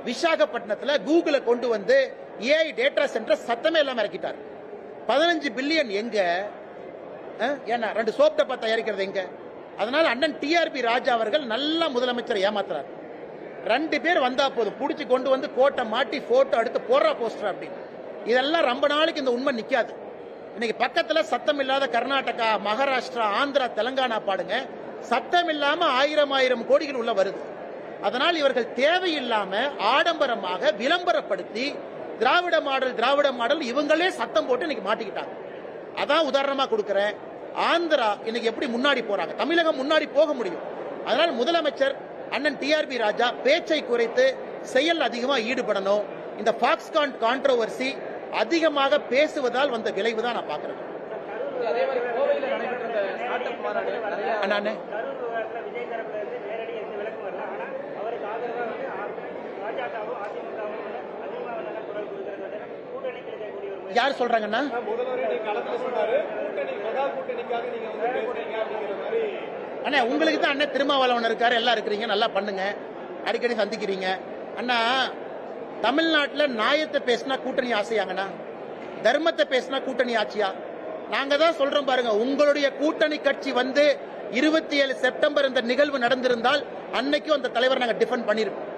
விசாகப்பட்டினத்துல கூகுளை கொண்டு வந்து ஏஐ டேட்டா சென்டர் சத்தமே இல்லாம இறக்கிட்டார். 15 பில்லியன் எங்க? ஏன்னா 2 சோப் டப்பா தயாரிக்கிறது எங்க? அதனால அண்ணன் டிஆர்பி ராஜா அவர்கள் நல்ல முதலமைச்சர் ஏமாத்துறாரு. 2 பேர் வந்தா போதும், புடிச்சு கொண்டு வந்து கோட்டை மாட்டி போட்டோ எடுத்து போடுறா போஸ்டர் அப்படின்னு. இதெல்லாம் ரொம்ப நாளைக்கு இந்த உண்மை நிக்காது. இன்னைக்கு பக்கத்துல சத்தம் இல்லாத கர்நாடகா, மகாராஷ்டிரா, ஆந்திரா, தெலங்கானா பாடுங்க, சத்தம் இல்லாம 1000 கோடிகள் உள்ள வருது. அதனால் இவர்கள் தேவையில்லாம ஆடம்பரமாக விளம்பரப்படுத்தி திராவிட மாடல் இவங்களே சத்தம் போட்டு இன்னைக்கு மாட்டிக்கிட்டாங்க. அதான் உதாரணமா கொடுக்கிறேன். ஆந்திரா இன்னைக்கு எப்படி முன்னாடி போறாங்க, தமிழகம் முன்னாடி போக முடியும். அதனால் முதலமைச்சர் அண்ணன் டிஆர்பி ராஜா பேச்சை குறைத்து செயல் அதிகமா ஈடுபடணும். இந்த பாக்ஸ்கான் கான்ட்ரோவர்சி அதிகமாக பேசுவதால் வந்த விளைவு தான் நான் பாக்குறேன். அதே மாதிரி கோவையில் நடைபெற்ற இந்த ஸ்டார்ட் அப் மாநாடு நிறைய யார் சொல்றாங்கன்னா, அண்ணா உங்களுக்கு தான் அண்ணன் திருமாவளவன் இருக்காரு, எல்லாம் இருக்கிறீங்க, நல்லா பண்ணுங்க, அடிக்கடி சந்திக்கிறீங்க. அண்ணா தமிழ்நாட்டில் நியாயத்தை பேசினா கூட்டணி ஆசையாங்கண்ணா, தர்மத்தை பேசினா கூட்டணி ஆட்சியா? நாங்க தான் சொல்றோம் பாருங்க, உங்களுடைய கூட்டணி கட்சி வந்து 27 செப்டம்பர் இந்த நிகழ்வு நடந்திருந்தால் அன்னைக்கும் அந்த தலைவர் நாங்க டிஃபெண்ட் பண்ணிருப்போம்.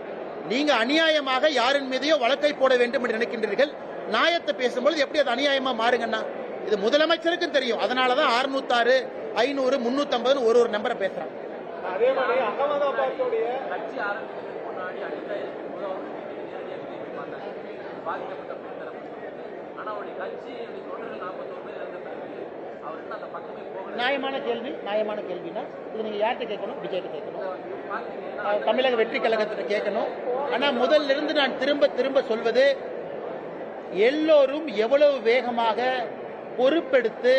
நீங்க அநியாயமாக யாரின் மீதையோ வழக்கை போட வேண்டும் என்று நினைக்கின்றீர்கள். நியாயத்தை பேசும்போது எப்படி அது அநியாயமா மாறுங்கண்ணா? இது முதலமைச்சருக்கும் தெரியும். அதனாலதான் 606, 500, 350 ஒரு நம்பரை பேசுறாங்க. அதே மாதிரி அகமதாபாத்துடைய கட்சி ஆரம்பிக்கிறதுக்கு முன்னாடி பாதிக்கப்பட்ட ஆனா அவருடைய கட்சி தொண்டர்கள் 41 பேர் இருந்த பிறகு அவருக்கு அந்த பக்கமே போகல. நியாயமான கேள்வினா இது நீங்க யார்கிட்ட கேட்கணும்? விஜய்கிட்ட கேட்கணும், தமிழக வெற்றி கழகத்திட்ட கேட்கணும். ஆனா முதல்ல இருந்து நான் திரும்ப சொல்வது, எல்லோரும் எவ்வளவு வேகமாக பொறுப்பெடுத்து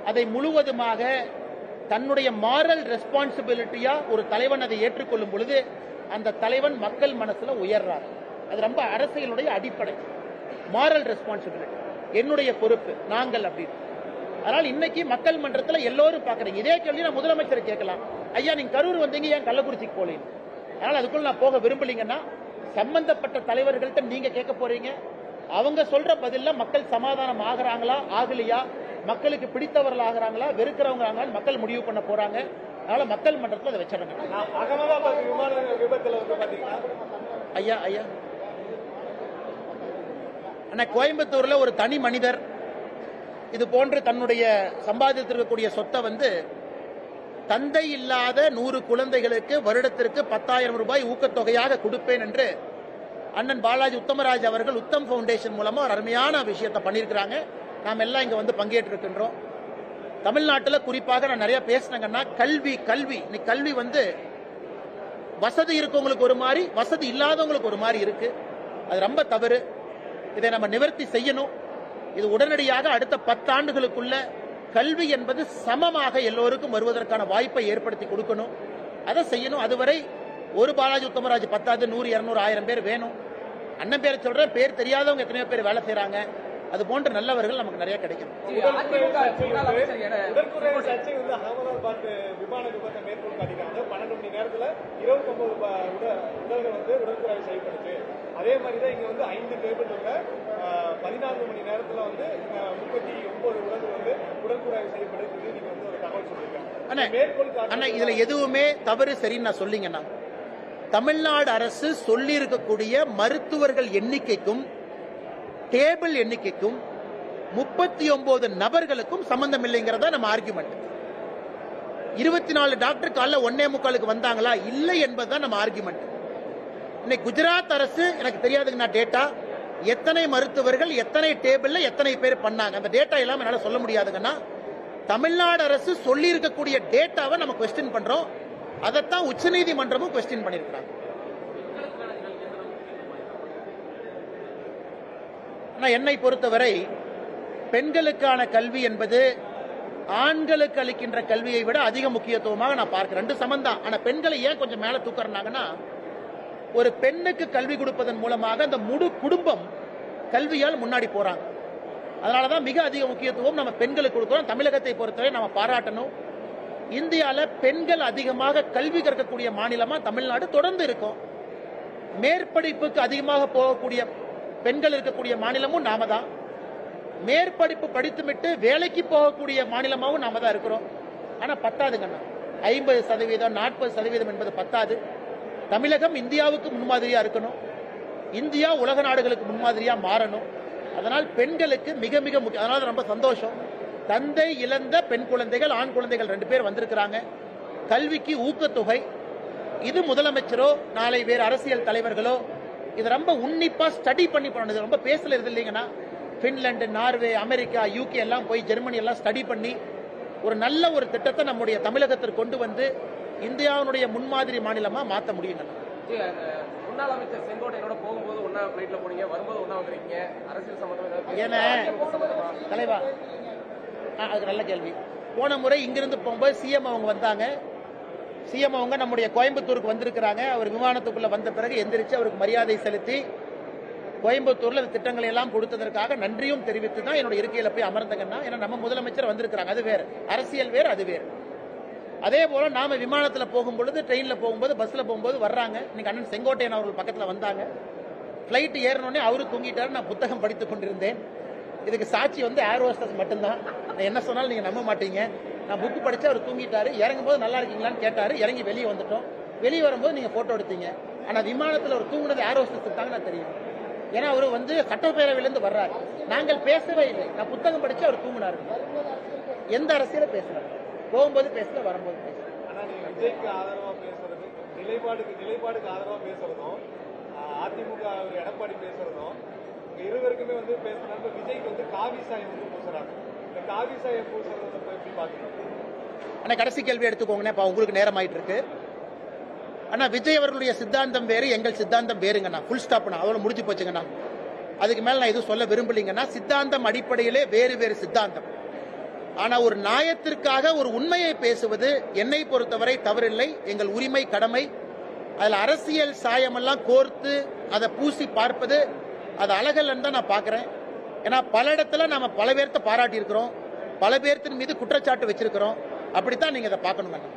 அதை முழுவதுமாக தன்னுடைய மாரல் ரெஸ்பான்சிபிலிட்டியா ஒரு தலைவன் அதை ஏற்றுக்கொள்ளும் பொழுது அந்த தலைவன் மக்கள் மனசுல உயர்றார். அது ரொம்ப அரசியலுடைய அடிப்படை. மாரல் ரெஸ்பான்சிபிலிட்டி, என்னுடைய பொறுப்பு, நாங்கள் அப்படின்னு. அதனால் இன்னைக்கு மக்கள் மன்றத்தில் எல்லோரும் பாக்குறீங்க. இதே கேள்வி நான் முதலமைச்சர் கேட்கலாம், ஐயா நீங்க கரூர் வந்தீங்க, ஏன் கள்ளக்குறிச்சிக்கு போலீங்க? அதனால அதுக்குள்ள நான் போக விரும்பலீங்கன்னா சம்பந்தப்பட்ட தலைவர்கள்ட்ட நீங்க கேட்க போறீங்க. அவங்க சொல்ற பதில்ல மக்கள் சமாதானம் ஆகுறாங்களா ஆகலையா, மக்களுக்கு பிடித்தவர்கள் ஆகுறாங்களா வெறுக்கிறவங்க மக்கள் முடிவு பண்ண போறாங்க. அதனால மக்கள் மன்றத்தில் அதை வச்சிருங்க. அகமதாபாத் விமான விபத்துல வந்து பாத்தீங்கன்னா ஐயா அண்ணா, கோயம்புத்தூர்ல ஒரு தனி மனிதர் இது போன்று தன்னுடைய சம்பாதித்திருக்கக்கூடிய சொத்தை வந்து தந்தை இல்லாத 100 குழந்தைகளுக்கு வருடத்திற்கு 10,000 ரூபாய் ஊக்கத்தொகையாக கொடுப்பேன் என்று அண்ணன் பாலாஜி உத்தமராஜ் அவர்கள் உத்தம் பவுண்டேஷன் மூலமா ஒரு அருமையான விஷயத்தை பண்ணியிருக்கிறாங்க. நாம் எல்லாம் இங்க வந்து பங்கேற்று இருக்கின்றோம். தமிழ்நாட்டில் குறிப்பாக நான் நிறைய பேசினேங்கன்னா, கல்வி வந்து வசதி இருக்கவங்களுக்கு ஒரு மாதிரி, வசதி இல்லாதவங்களுக்கு ஒரு மாதிரி இருக்கு. அது ரொம்ப தவறு. இதை நம்ம நிவர்த்தி செய்யணும். இது உடனடியாக அடுத்த 10 ஆண்டுகளுக்குள்ள கல்வி என்பது சமமாக எல்லோருக்கும் வருவதற்கான வாய்ப்பை ஏற்படுத்தி கொடுக்கணும். அதை செய்யணும். அதுவரை ஒரு பாலாஜி உத்தமராஜ் 10 100 200 1000 பேர் வேணும். அண்ணன் பேரை சொல்றேன், பேர் தெரியாதவங்க எத்தனையோ பேர் வேலை செய்யறாங்க. அது போன்ற நல்லவர்கள் நமக்கு நிறைய கிடைக்கும். உடற்குறை சர்ச்சை வந்து அகமதாபாத் விமான விபத்தை மேற்கொள் காட்டிக்காங்க. 12 மணி நேரத்துல 29 உடல்கள் வந்து உடற்குறை செய்யப்படுச்சு. அதே மாதிரிதான் இங்க வந்து 5 டேபிள் உள்ள 14 மணி நேரத்துல வந்து 39 உடல்கள் வந்து உடற்குறை செய்யப்படுது. நீங்க வந்து ஒரு தகவல் சொல்லிருக்காங்க. ஆனா இதுல எதுவுமே தவறு சரின்னு நான் சொல்லிங்கன்னா, தமிழ்நாடு அரசு சொல்லி இருக்கக்கூடிய மருத்துவர்கள் எண்ணிக்கைக்கும் டேபிள் எண்ணிக்கைக்கும் 39 நபர்களுக்கும் சம்பந்தம் இல்லைங்கிறதா நம்ம ஆர்குமெண்ட். 24 டாக்டர் காலைல 1:45 வந்தாங்களா இல்லை என்பதுதான் நம்ம ஆர்குமெண்ட். இன்னைக்கு குஜராத் அரசு எனக்கு தெரியாதுங்க டேட்டா, எத்தனை மருத்துவர்கள் எத்தனை டேபிள்ல எத்தனை பேர் பண்ணாங்க, அந்த டேட்டா எல்லாம் என்னால சொல்ல முடியாதுங்கன்னா, தமிழ்நாடு அரசு சொல்லி இருக்கக்கூடிய டேட்டாவை நம்ம கொஸ்டின் பண்றோம். அதைத்தான் உச்சநீதிமன்றமும் கொஸ்டின் பண்ணிருக்காங்க. என்னை பொறுத்தவரை பெண்களுக்கான கல்வி என்பது ஆண்களுக்கு அளிக்கின்ற கல்வியை விட அதிக முக்கியத்துவமாக நான் பார்க்கிறேன். 2 சமந்தான். ஆனா பெண்களை ஏன் கொஞ்சம் மேல தூக்குறாங்கன்னா, ஒரு பெண்ணுக்கு கல்வி கொடுப்பதன் மூலமாக அந்த முழு குடும்பம் கல்வியால் முன்னாடி போறாங்க. அதனாலதான் மிக அதிக முக்கியத்துவம் நம்ம பெண்களுக்கு கொடுக்கிறோம். தமிழகத்தை பொறுத்தவரை நம்ம பாராட்டணும். இந்தியால பெண்கள் அதிகமாக கல்வி கற்கக்கூடிய மாநிலமா தமிழ்நாடு தொடர்ந்து இருக்கும். மேற்படிப்புக்கு அதிகமாக போகக்கூடிய பெண்கள் இருக்கக்கூடிய மாநிலமும் நாம தான். மேற்படிப்பு படித்துவிட்டு வேலைக்கு போகக்கூடிய மாநிலமாகவும் நாம தான் இருக்கிறோம். ஆனா பத்தாதுங்கண்ணா, 50% 40% என்பது பத்தாது. தமிழகம் இந்தியாவுக்கு முன்மாதிரியா இருக்கணும். இந்தியா உலக நாடுகளுக்கு முன்மாதிரியா மாறணும். அதனால் பெண்களுக்கு மிக மிக முக்கியம். அதனால ரொம்ப சந்தோஷம். தந்தை இழந்த பெண் குழந்தைகள் ஆண் குழந்தைகள் 2 பேர் வந்திருக்கிறாங்க. கல்விக்கு ஊக்கத்தொகை இது முதலமைச்சரோ நாளை வேறு அரசியல் தலைவர்களோ இது ரொம்ப உன்னிப்பா ஸ்டடி பண்ணி பண்ணது. ரொம்ப பேசல இது இல்லைங்கன்னா, பின்லாந்து, நார்வே, அமெரிக்கா, யூகே எல்லாம் போய் ஜெர்மனி எல்லாம் ஸ்டடி பண்ணி ஒரு நல்ல ஒரு திட்டத்தை நம்முடைய தமிழகத்திற்கு கொண்டு வந்து இந்தியாவுடைய முன்மாதிரி மாநிலமா மாற்ற முடியும். முன்னாள் அமைச்சர் செங்கோட்டையனோட போகும்போது ஒன்னா பிளைட்ல போனீங்க, வரும்போது ஒன்னா வந்திருக்கீங்க. அரசியல் சம்பந்தமா ஏன்னா தலைவா, அதுக்கு நல்ல கேள்வி. போன முறை இங்கிருந்து போகும்போது சிஎம் அவங்க வந்தாங்க. சிஎம் அவங்க நம்முடைய கோயம்புத்தூருக்கு வந்திருக்கிறாங்க. அவர் விமானத்துக்குள்ள வந்த பிறகு எந்திரிச்சு அவருக்கு மரியாதை செலுத்தி கோயம்புத்தூர்ல திட்டங்களை எல்லாம் கொடுத்ததற்காக நன்றியும் தெரிவித்து தான் என்னோட இருக்கையில போய் அமர்ந்தங்கன்னா, ஏன்னா நம்ம முதலமைச்சர் வந்திருக்கிறாங்க. அது வேறு அரசியல், வேறு அது வேறு. அதே போல நாம விமானத்துல போகும்பொழுது, ட்ரெயின்ல போகும்போது, பஸ்ல போகும்போது வர்றாங்க. இன்னைக்கு அண்ணன் செங்கோட்டையன் அவர்கள் பக்கத்துல வந்தாங்க. பிளைட் ஏறணுன்னே அவரு தூங்கிட்டாரு. நான் புத்தகம் படித்துக் கொண்டிருந்தேன். இதுக்கு சாட்சி வந்து ஏர் ஹோஸ்டஸ் மட்டும்தான். நான் என்ன சொன்னாலும் நீங்க நம்ப மாட்டீங்க. நான் புக்கு படிச்சு அவர் தூங்கிட்டாரு. இறங்கும் போது நல்லா இருக்கீங்களான்னு கேட்டாரு. இறங்கி வெளியே வந்துட்டோம். வெளியே வரும்போது நீங்க போட்டோ எடுத்தீங்க. ஆனா விமானத்தில் அவர் தூங்குனது ஏர் ஹோஸ்டஸ் தாங்க நான் தெரியும். ஏன்னா அவரு வந்து சட்டப்பேரவையிலிருந்து வர்றாரு. நாங்கள் பேசவே இல்லை. நான் புத்தகம் படிச்சு அவர் தூங்கினாரு. எந்த அரசியல பேசல, போகும்போது பேசல, வரும்போது பேசல. ஆனா நீங்க விஜய்க்கு ஆதரவா பேசுறது, நிலைப்பாடுக்கு ஆதரவா பேசுறதும், அதிமுக எடப்பாடி பேசுறதும் இருவருக்குமே வந்து பேசுறாங்க. விஜய்க்கு வந்து காவி சாயம் வந்து பூசுறாங்க. இந்த காவி சாயம் பூசுறத எப்படி பாக்குறீங்க? ஆனா கடைசி கேள்வி எடுத்துக்கோங்கண்ணே, உங்களுக்கு நேரம் ஆயிட்டு இருக்கு. ஆனா விஜய் அவர்களுடைய சித்தாந்தம் வேறு, எங்கள் சித்தாந்தம் வேறுங்கண்ணா. ஃபுல் ஸ்டாப்ண்ணா, அவ்வளவு முடிஞ்சு போச்சுங்கண்ணா. அதுக்கு மேல நான் எதுவும் சொல்ல விரும்பலீங்கன்னா, சித்தாந்தம் அடிப்படையிலே வேறு வேறு சித்தாந்தம். ஆனா ஒரு நியாயத்திற்காக ஒரு உண்மையை பேசுவது என்னை பொறுத்தவரை தவறில்லை, எங்கள் உரிமை, கடமை. அதுல அரசியல் சாயமெல்லாம் கோர்த்து அதை பூசி பார்ப்பது அது அழகல்லன்னு தான் நான் பாக்குறேன். ஏன்னா பல இடத்துல நாம பல பேர்த்த பாராட்டி இருக்கிறோம், பல பேர்த்தின் மீது குற்றச்சாட்டு வச்சிருக்கிறோம். அப்படித்தான் நீங்க அதை பார்க்கணும்.